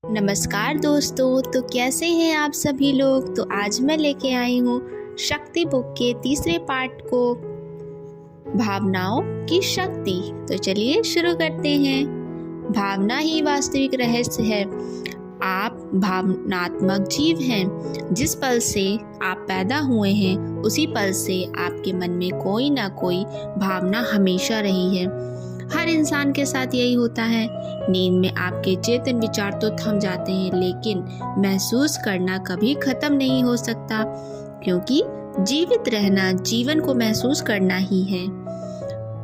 नमस्कार दोस्तों, तो कैसे हैं आप सभी लोग। तो आज मैं लेके आई हूँ शक्ति बुक के तीसरे पार्ट को, भावनाओं की शक्ति। तो चलिए शुरू करते हैं। भावना ही वास्तविक रहस्य है। आप भावनात्मक जीव हैं। जिस पल से आप पैदा हुए हैं उसी पल से आपके मन में कोई ना कोई भावना हमेशा रही है। हर इंसान के साथ यही होता है। नींद में आपके चेतन विचार तो थम जाते हैं, लेकिन महसूस करना कभी खत्म नहीं हो सकता, क्योंकि जीवित रहना जीवन को महसूस करना ही है।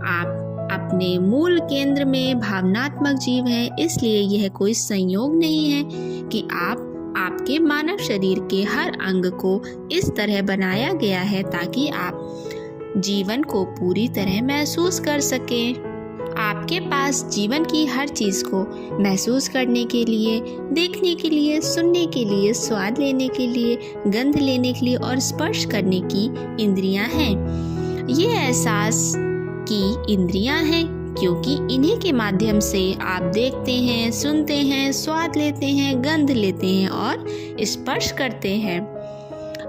आप अपने मूल केंद्र में भावनात्मक जीव हैं, इसलिए यह कोई संयोग नहीं है कि आपके मानव शरीर के हर अंग को इस तरह बनाया गया है ताकि आप जीवन को पूरी तरह महसूस कर सकें। आपके पास जीवन की हर चीज को महसूस करने के लिए, देखने के लिए, सुनने के लिए, स्वाद लेने के लिए, गंध लेने के लिए और स्पर्श करने की इंद्रियां हैं। ये एहसास की इंद्रियां हैं क्योंकि इन्हीं के माध्यम से आप देखते हैं, सुनते हैं, स्वाद लेते हैं, गंध लेते हैं और स्पर्श करते हैं।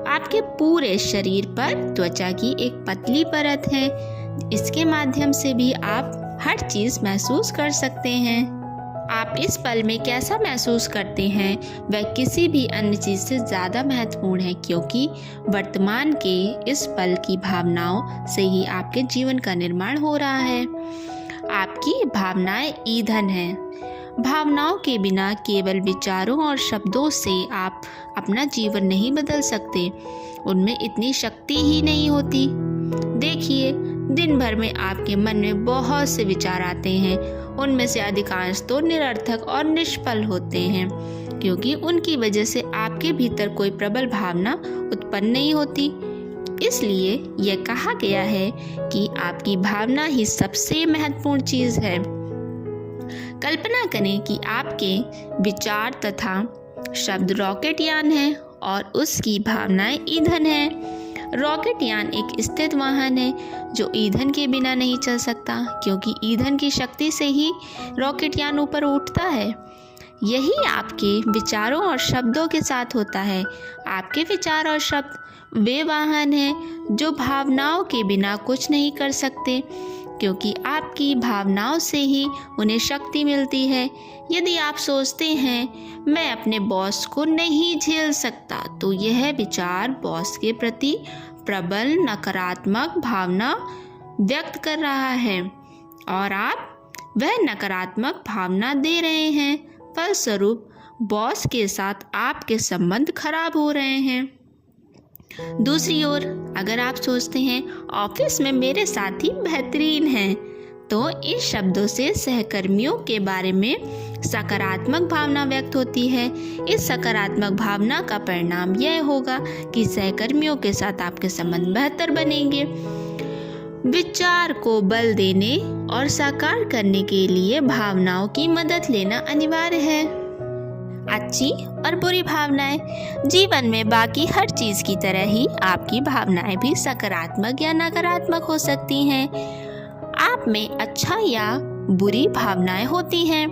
आपके पूरे शरीर पर त्वचा की एक पतली परत है। इसके माध्यम से भी आप हर चीज महसूस कर सकते हैं। आप इस पल में कैसा महसूस करते हैं वह किसी भी अन्य चीज से ज्यादा महत्वपूर्ण है, क्योंकि वर्तमान के इस पल की भावनाओं से ही आपके जीवन का निर्माण हो रहा है। आपकी भावनाएं ईंधन हैं। भावनाओं के बिना केवल विचारों और शब्दों से आप अपना जीवन नहीं बदल सकते। उनमें इतनी शक्ति ही नहीं होती। देखिए, दिन भर में आपके मन में बहुत से विचार आते हैं। उनमें से अधिकांश तो निरर्थक और निष्फल होते हैं, क्योंकि उनकी वजह से आपके भीतर कोई प्रबल भावना उत्पन्न नहीं होती। इसलिए यह कहा गया है कि आपकी भावना ही सबसे महत्वपूर्ण चीज है। कल्पना करें कि आपके विचार तथा शब्द रॉकेट यान है और उसकी भावनाएं ईंधन है। रॉकेट यान एक स्थिर वाहन है जो ईंधन के बिना नहीं चल सकता, क्योंकि ईंधन की शक्ति से ही रॉकेट यान ऊपर उठता है। यही आपके विचारों और शब्दों के साथ होता है। आपके विचार और शब्द वे वाहन हैं जो भावनाओं के बिना कुछ नहीं कर सकते, क्योंकि आपकी भावनाओं से ही उन्हें शक्ति मिलती है। यदि आप सोचते हैं मैं अपने बॉस को नहीं झेल सकता, तो यह विचार बॉस के प्रति प्रबल नकारात्मक भावना व्यक्त कर रहा है और आप वह नकारात्मक भावना दे रहे हैं। फलस्वरूप बॉस के साथ आपके संबंध खराब हो रहे हैं। दूसरी ओर, अगर आप सोचते हैं ऑफिस में मेरे साथी बेहतरीन हैं, तो इन शब्दों से सहकर्मियों के बारे में सकारात्मक भावना व्यक्त होती है। इस सकारात्मक भावना का परिणाम यह होगा कि सहकर्मियों के साथ आपके संबंध बेहतर बनेंगे। विचार को बल देने और साकार करने के लिए भावनाओं की मदद लेना अनिवार्य है। अच्छी और बुरी भावनाएं। जीवन में बाकी हर चीज की तरह ही आपकी भावनाएं भी सकारात्मक या नकारात्मक हो सकती हैं। आप में अच्छा या बुरी भावनाएं होती हैं।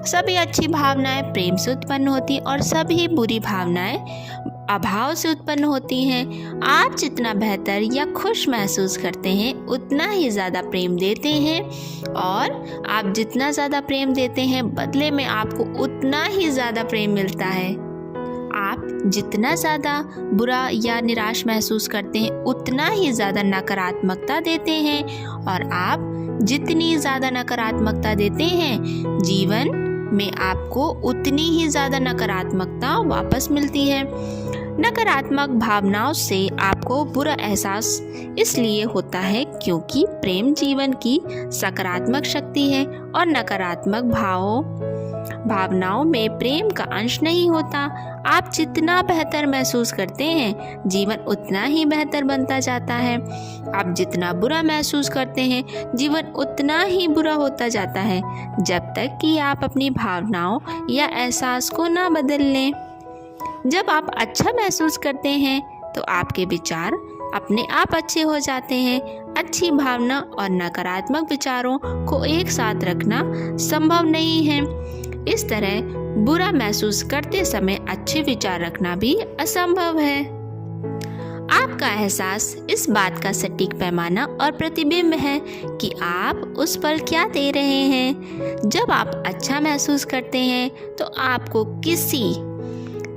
सभी अच्छी भावनाएं प्रेम से उत्पन्न होती और सभी बुरी भावनाएं अभाव से उत्पन्न होती हैं। आप जितना बेहतर या खुश महसूस करते हैं उतना ही ज़्यादा प्रेम देते हैं, और आप जितना ज़्यादा प्रेम देते हैं बदले में आपको उतना ही ज़्यादा प्रेम मिलता है। आप जितना ज़्यादा बुरा या निराश महसूस करते हैं उतना ही ज़्यादा नकारात्मकता देते हैं, और आप जितनी ज़्यादा नकारात्मकता देते हैं जीवन में आपको उतनी ही ज़्यादा नकारात्मकता वापस मिलती है। नकारात्मक भावनाओं से आपको बुरा एहसास इसलिए होता है क्योंकि प्रेम जीवन की सकारात्मक शक्ति है और नकारात्मक भावनाओं में प्रेम का अंश नहीं होता। आप जितना बेहतर महसूस करते हैं जीवन उतना ही बेहतर बनता जाता है। आप जितना बुरा महसूस करते हैं जीवन उतना ही बुरा होता जाता है, जब तक कि आप अपनी भावनाओं या एहसास को ना बदल लें। जब आप अच्छा महसूस करते हैं तो आपके विचार अपने आप अच्छे हो जाते हैं। अच्छी भावना और नकारात्मक विचारों को एक साथ रखना संभव नहीं है। इस तरह बुरा महसूस करते समय अच्छे विचार रखना भी असंभव है। आपका एहसास इस बात का सटीक पैमाना और प्रतिबिंब है कि आप उस पल क्या दे रहे हैं। जब आप अच्छा महसूस करते हैं तो आपको किसी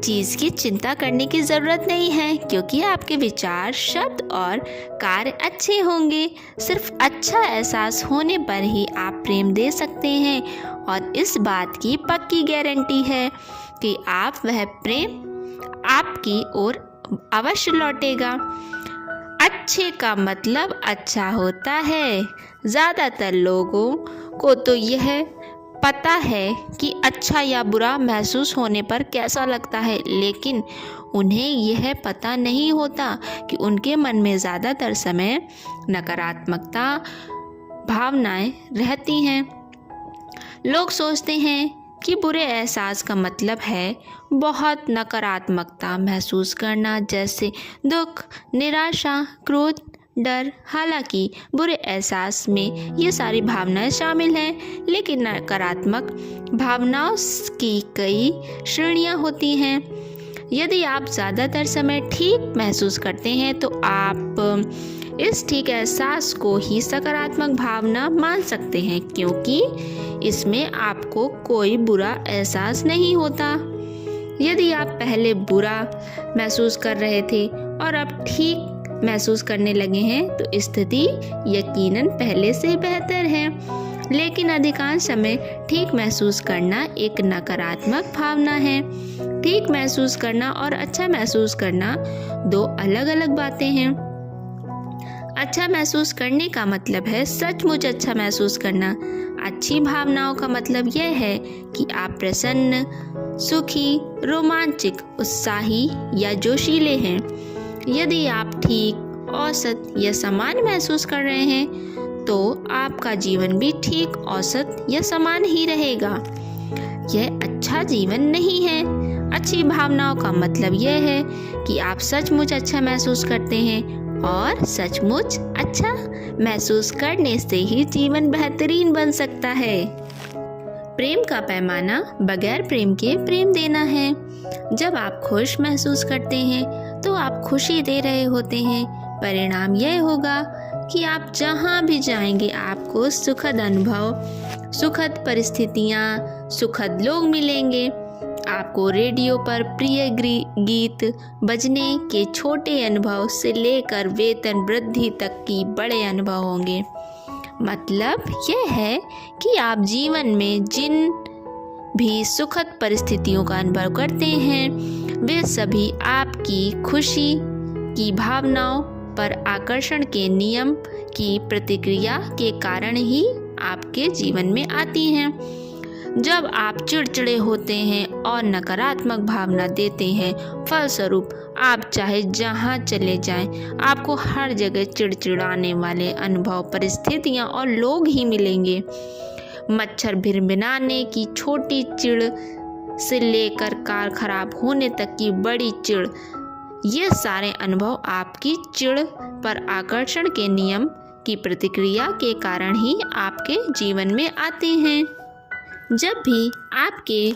चीज़ की चिंता करने की ज़रूरत नहीं है, क्योंकि आपके विचार, शब्द और कार्य अच्छे होंगे। सिर्फ अच्छा एहसास होने पर ही आप प्रेम दे सकते हैं, और इस बात की पक्की गारंटी है कि आप वह प्रेम आपकी ओर अवश्य लौटेगा। अच्छे का मतलब अच्छा होता है। ज़्यादातर लोगों को तो यह पता है कि अच्छा या बुरा महसूस होने पर कैसा लगता है, लेकिन उन्हें यह पता नहीं होता कि उनके मन में ज़्यादातर समय नकारात्मकता भावनाएं रहती हैं। लोग सोचते हैं कि बुरे एहसास का मतलब है बहुत नकारात्मकता महसूस करना, जैसे दुख, निराशा, क्रोध, डर। हालांकि बुरे एहसास में ये सारी भावनाएं शामिल हैं, लेकिन नकारात्मक भावनाओं की कई श्रेणियां होती हैं। यदि आप ज़्यादातर समय ठीक महसूस करते हैं तो आप इस ठीक एहसास को ही सकारात्मक भावना मान सकते हैं, क्योंकि इसमें आपको कोई बुरा एहसास नहीं होता। यदि आप पहले बुरा महसूस कर रहे थे और अब ठीक महसूस करने लगे हैं तो स्थिति यकीनन पहले से बेहतर है, लेकिन अधिकांश समय ठीक महसूस करना एक नकारात्मक भावना है। ठीक महसूस करना और अच्छा महसूस करना दो अलग अलग बातें हैं। अच्छा महसूस करने का मतलब है सचमुच अच्छा महसूस करना। अच्छी भावनाओं का मतलब यह है कि आप प्रसन्न, सुखी, रोमांचिक, उत्साही या जोशीले हैं। यदि आप ठीक, औसत या सामान्य महसूस कर रहे हैं तो आपका जीवन भी ठीक, औसत या समान ही रहेगा। यह अच्छा जीवन नहीं है। अच्छी भावनाओं का मतलब यह है कि आप सचमुच अच्छा महसूस करते हैं, और सचमुच अच्छा महसूस करने से ही जीवन बेहतरीन बन सकता है। प्रेम का पैमाना बगैर प्रेम के प्रेम देना है। जब आप खुश महसूस करते हैं तो आप खुशी दे रहे होते हैं। परिणाम यह होगा कि आप जहाँ भी जाएंगे आपको सुखद अनुभव, सुखद परिस्थितियाँ, सुखद लोग मिलेंगे। आपको रेडियो पर प्रिय गीत बजने के छोटे अनुभव से लेकर वेतन वृद्धि तक की बड़े अनुभव होंगे। मतलब यह है कि आप जीवन में जिन भी सुखद परिस्थितियों का अनुभव करते हैं वे सभी आपकी खुशी की भावनाओं पर आकर्षण के नियम की प्रतिक्रिया के कारण ही आपके जीवन में आती हैं। जब आप चिड़चिड़े होते हैं और नकारात्मक भावना देते हैं, फलस्वरूप आप चाहे जहां चले जाएं, आपको हर जगह चिड़चिड़ाने वाले अनुभव, परिस्थितियां और लोग ही मिलेंगे। मच्छर भिनभिनाने की छोटी चिड़ से लेकर कार खराब होने तक की बड़ी चिड़, ये सारे अनुभव आपकी चिड़ पर आकर्षण के नियम की प्रतिक्रिया के कारण ही आपके जीवन में आते हैं। जब भी आपके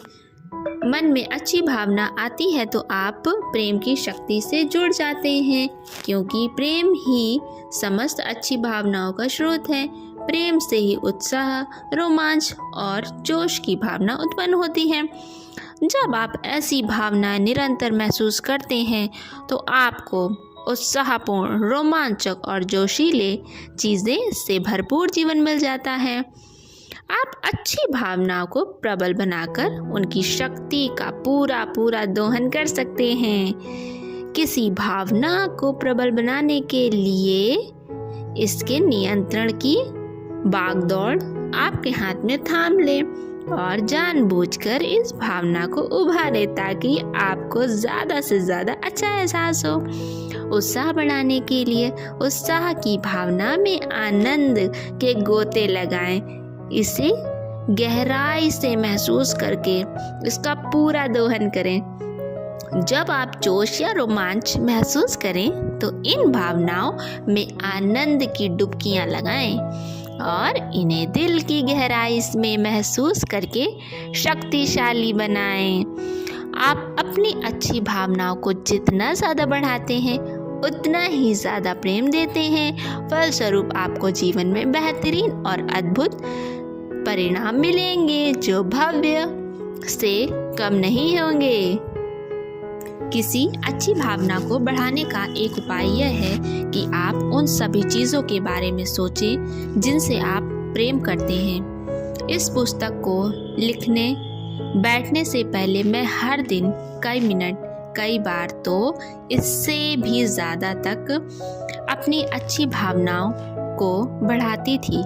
मन में अच्छी भावना आती है तो आप प्रेम की शक्ति से जुड़ जाते हैं, क्योंकि प्रेम ही समस्त अच्छी भावनाओं का स्रोत है। प्रेम से ही उत्साह, रोमांच और जोश की भावना उत्पन्न होती है। जब आप ऐसी भावनाएं निरंतर महसूस करते हैं तो आपको उत्साहपूर्ण, रोमांचक और जोशीले चीज़ें से भरपूर जीवन मिल जाता है। आप अच्छी भावनाओं को प्रबल बनाकर उनकी शक्ति का पूरा दोहन कर सकते हैं। किसी भावना को प्रबल बनाने के लिए इसके नियंत्रण की बागडोर आपके हाथ में थाम ले और जानबूझकर इस भावना को उभारे ताकि आपको ज़्यादा से ज़्यादा अच्छा एहसास हो। उत्साह बढ़ाने के लिए उत्साह की भावना में आनंद के गोते लगाएं। इसे गहराई से महसूस करके इसका पूरा दोहन करें। जब आप जोश या रोमांच महसूस करें तो इन भावनाओं में आनंद की डुबकियां लगाएं। और इन्हें दिल की गहराई में महसूस करके शक्तिशाली बनाएं। आप अपनी अच्छी भावनाओं को जितना ज़्यादा बढ़ाते हैं उतना ही ज़्यादा प्रेम देते हैं। फलस्वरूप आपको जीवन में बेहतरीन और अद्भुत परिणाम मिलेंगे जो भव्य से कम नहीं होंगे। किसी अच्छी भावना को बढ़ाने का एक उपाय यह है कि आप उन सभी चीज़ों के बारे में सोचें जिनसे आप प्रेम करते हैं। इस पुस्तक को लिखने बैठने से पहले मैं हर दिन कई मिनट, कई बार तो इससे भी ज़्यादा तक अपनी अच्छी भावनाओं को बढ़ाती थी।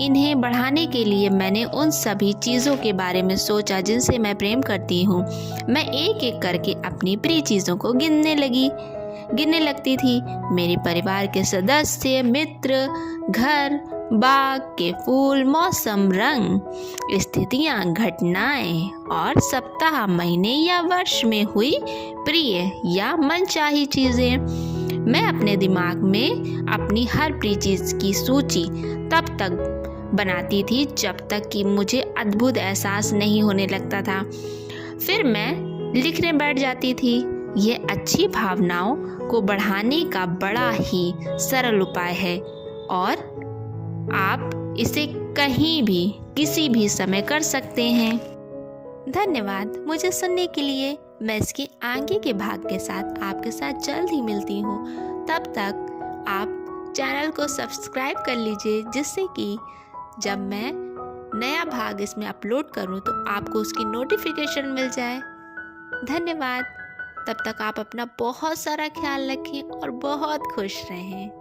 इन्हें बढ़ाने के लिए मैंने उन सभी चीज़ों के बारे में सोचा जिनसे मैं प्रेम करती हूँ। मैं एक एक करके अपनी प्रिय चीज़ों को गिनने लगती थी। मेरे परिवार के सदस्य, मित्र, घर, बाग के फूल, मौसम, रंग, स्थितियाँ, घटनाएं और सप्ताह, महीने या वर्ष में हुई प्रिय या मनचाही चीज़ें। मैं अपने दिमाग में अपनी हर प्रिय चीज़ की सूची तब तक बनाती थी जब तक कि मुझे अद्भुत एहसास नहीं होने लगता था। फिर मैं लिखने बैठ जाती थी। ये अच्छी भावनाओं को बढ़ाने का बड़ा ही सरल उपाय है और आप इसे कहीं भी किसी भी समय कर सकते हैं। धन्यवाद मुझे सुनने के लिए। मैं इसके आगे के भाग के साथ आपके साथ जल्द ही मिलती हूँ। तब तक आप चैनल को सब्सक्राइब कर लीजिए जिससे कि जब मैं नया भाग इसमें अपलोड करूँ तो आपको उसकी नोटिफिकेशन मिल जाए। धन्यवाद। तब तक आप अपना बहुत सारा ख्याल रखें और बहुत खुश रहें।